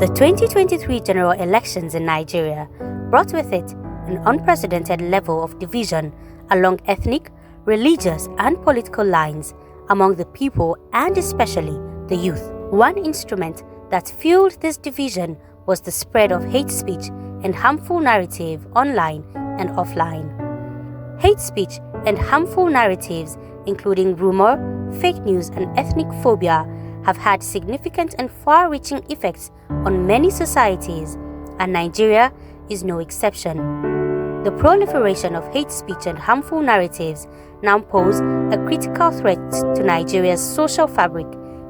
The 2023 general elections in Nigeria brought with it an unprecedented level of division along ethnic, religious, and political lines among the people and especially the youth. One instrument that fueled this division was the spread of hate speech and harmful narrative online and offline. Hate speech and harmful narratives, including rumor, fake news, and ethnicphobia, have had significant and far-reaching effects on many societies, and Nigeria is no exception. The proliferation of hate speech and harmful narratives now pose a critical threat to Nigeria's social fabric,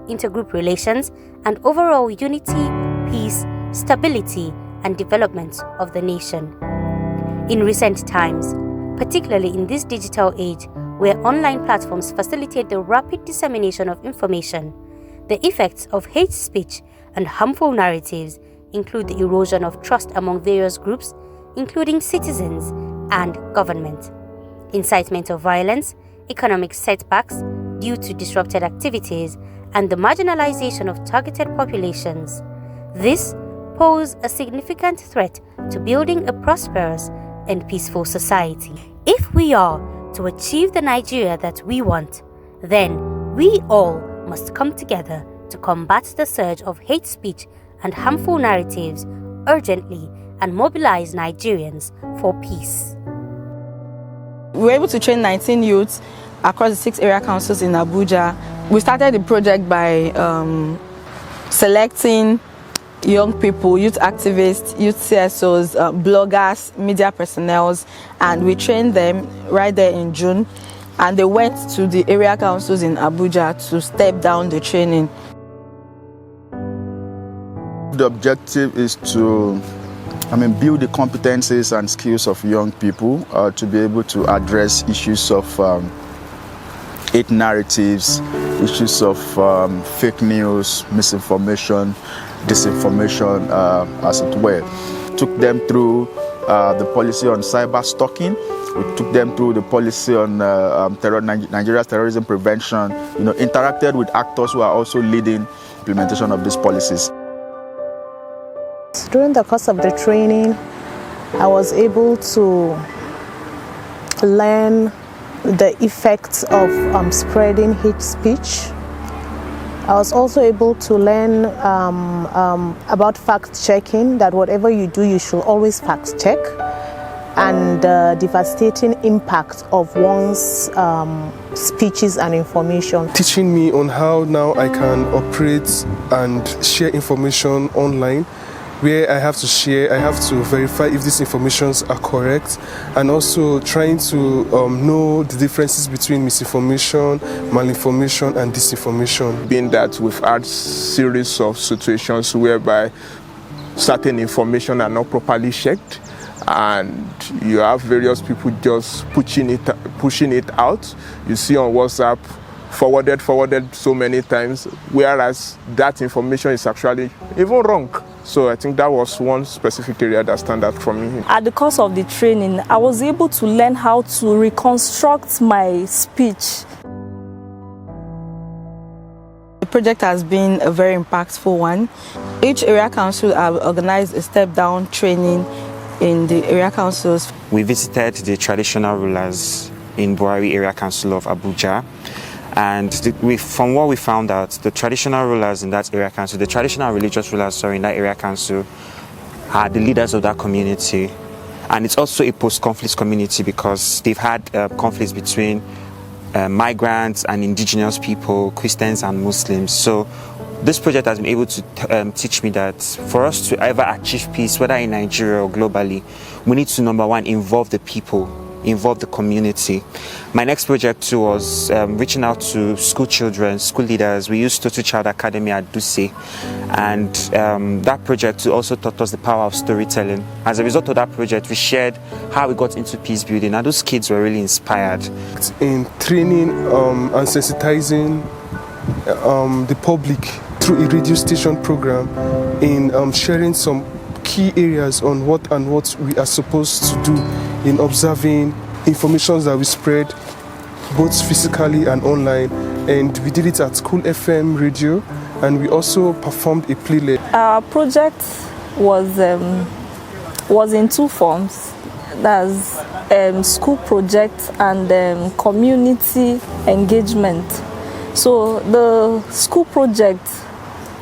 intergroup relations, and overall unity, peace, stability, and development of the nation. In recent times, particularly in this digital age where online platforms facilitate the rapid dissemination of information, the effects of hate speech and harmful narratives include the erosion of trust among various groups, including citizens and government, incitement of violence, economic setbacks due to disrupted activities, and the marginalization of targeted populations. This pose a significant threat to building a prosperous and peaceful society. If we are to achieve the Nigeria that we want, then we all must come together to combat the surge of hate speech and harmful narratives urgently and mobilize Nigerians for peace. We were able to train 19 youths across the 6 area councils in Abuja. We started the project by selecting young people, youth activists, youth CSOs, bloggers, media personnel, and we trained them right there in June. And they went to the area councils in Abuja to step down the training. The objective is to build the competencies and skills of young people to be able to address issues of hate narratives, issues of fake news, misinformation, disinformation, as it were. Took them through the policy on cyber stalking. We took them through the policy on Nigeria's terrorism prevention, interacted with actors who are also leading implementation of these policies. During the course of the training, I was able to learn the effects of spreading hate speech. I was also able to learn about fact-checking, that whatever you do, you should always fact-check, and the devastating impact of one's speeches and information. Teaching me on how now I can operate and share information online, where I have to share, I have to verify if these informations are correct, and also trying to know the differences between misinformation, malinformation, and disinformation. Being that we've had series of situations whereby certain information are not properly checked, and you have various people just pushing it out. You see on WhatsApp, forwarded so many times, whereas that information is actually even wrong. So I think that was one specific area that stands out for me. At the course of the training, I was able to learn how to reconstruct my speech. The project has been a very impactful one. Each area council have organized a step-down training in the area councils. We visited the traditional rulers in Buhari Area Council of Abuja, and from what we found out, the traditional rulers in that area council, the traditional religious rulers, in that area council, are the leaders of that community. And it's also a post-conflict community because they've had conflicts between migrants and indigenous people, Christians and Muslims. So this project has been able to teach me that for us to ever achieve peace, whether in Nigeria or globally, we need to, number one, involve the people, involve the community. My next project too was reaching out to school children, school leaders. We used Total Child Academy at Duse, and that project too also taught us the power of storytelling. As a result of that project, we shared how we got into peace building, and those kids were really inspired. In training and sensitizing the public through a radio station program, in sharing some key areas on what we are supposed to do in observing information that we spread both physically and online. And we did it at School FM radio and we also performed a play. Our project was in two forms. That's school project and community engagement. So the school project,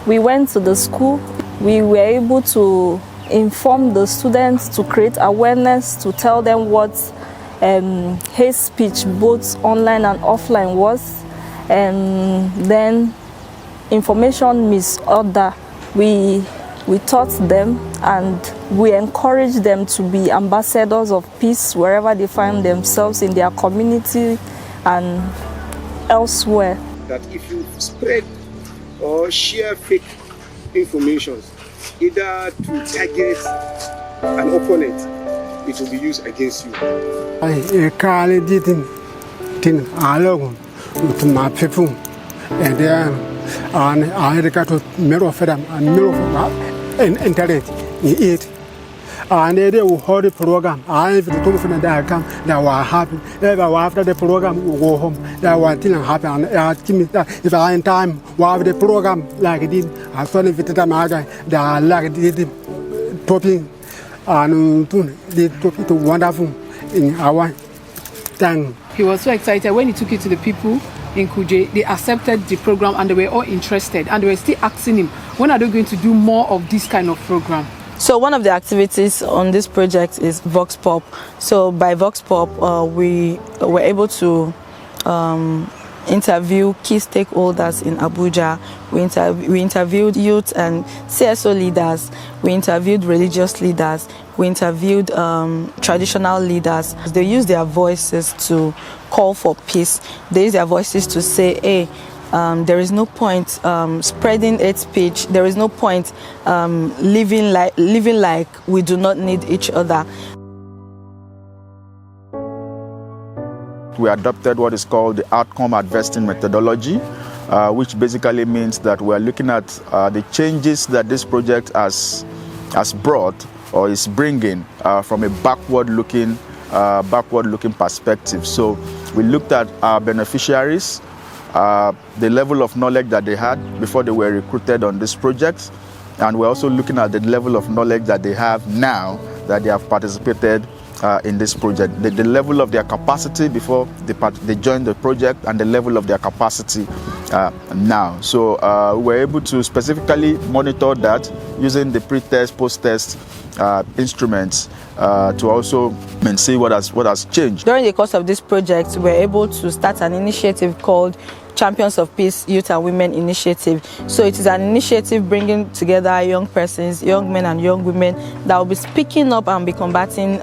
we went to the school. We were able to inform the students, to create awareness, to tell them what hate speech, both online and offline, was. And then information misorder. We taught them and we encourage them to be ambassadors of peace wherever they find themselves, in their community and elsewhere. That if you spread or share fake information, either to target an opponent, it will be used against you. I can't do things alone with my people, and then I got to mirror for them and mirror for internet in it. And they will hold the program. I have to come from the diagram that will happen. After the program, we go home. That will still happen. If I in time, while the program like this, I saw the visitor maga, that like this topping and the topic to wonderful in our time. He was so excited when he took it to the people in Kuje. They accepted the program and they were all interested, and they were still asking him, when are they going to do more of this kind of program? So one of the activities on this project is Vox Pop. So by Vox Pop, we were able to interview key stakeholders in Abuja. We interviewed youth and CSO leaders. We interviewed religious leaders. We interviewed traditional leaders. They use their voices to call for peace. They use their voices to say, hey, there is no point spreading hate speech. There is no point living like we do not need each other. We adopted what is called the outcome harvesting methodology, which basically means that we are looking at the changes that this project has brought or is bringing from a backward-looking perspective. So we looked at our beneficiaries, the level of knowledge that they had before they were recruited on this project, and we're also looking at the level of knowledge that they have now that they have participated in this project, the level of their capacity before they joined the project and the level of their capacity now. So we're able to specifically monitor that using the pre-test, post-test instruments to also see what has changed. During the course of this project, we were able to start an initiative called Champions of Peace Youth and Women Initiative. So it is an initiative bringing together young persons, young men and young women that will be speaking up and be combating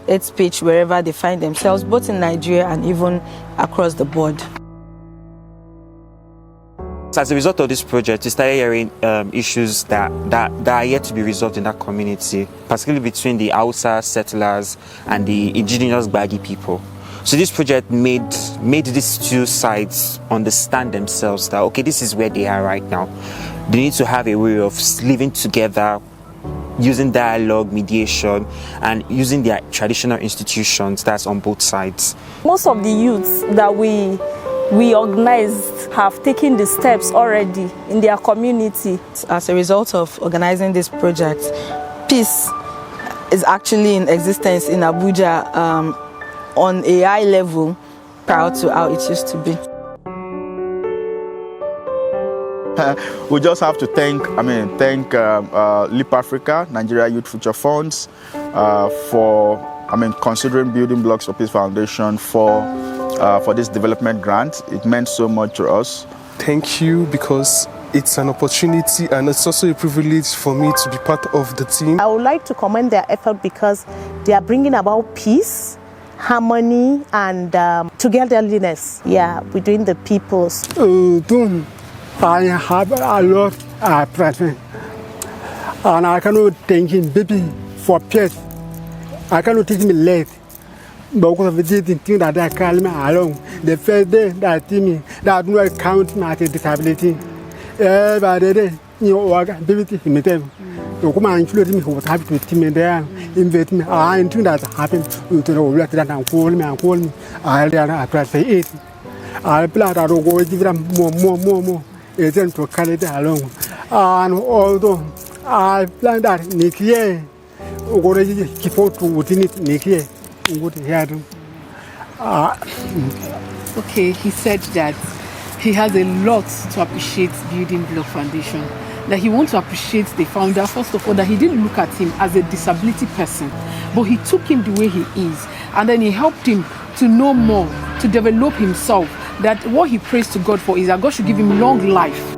hate speech wherever they find themselves, both in Nigeria and even across the board. As a result of this project, we started hearing issues that are yet to be resolved in that community, particularly between the Hausa settlers and the indigenous Gbagi people. So this project made these two sides understand themselves that, okay, this is where they are right now. They need to have a way of living together, using dialogue, mediation, and using their traditional institutions that's on both sides. Most of the youths that we organized have taken the steps already in their community. As a result of organizing this project, peace is actually in existence in Abuja on a high level prior to how it used to be. We just have to thank Leap Africa, Nigeria Youth Future Funds, for considering Building Blocks for Peace Foundation for this development grant. It meant so much to us. Thank you, because it's an opportunity and it's also a privilege for me to be part of the team. I would like to commend their effort because they are bringing about peace, harmony, and togetherness. Yeah, between the peoples. I have a lot of present, and I cannot thank him, baby, for peace. I cannot take me late. Because of the thing that I call me along. The first day that me that no count my disability. Every day, baby, me tell. You come and include me who was happy with me there, invite me. I think that happened to know what and call me. I'll press it. I'll plan to go give them more. agent to carry it along. And although I planned that next year, we're going to keep out within it next year. Okay, he said that he has a lot to appreciate Building Block Foundation. That he wants to appreciate the founder, first of all, that he didn't look at him as a disability person, but he took him the way he is, and then he helped him to know more, to develop himself. That what he prays to God for is that God should give him long life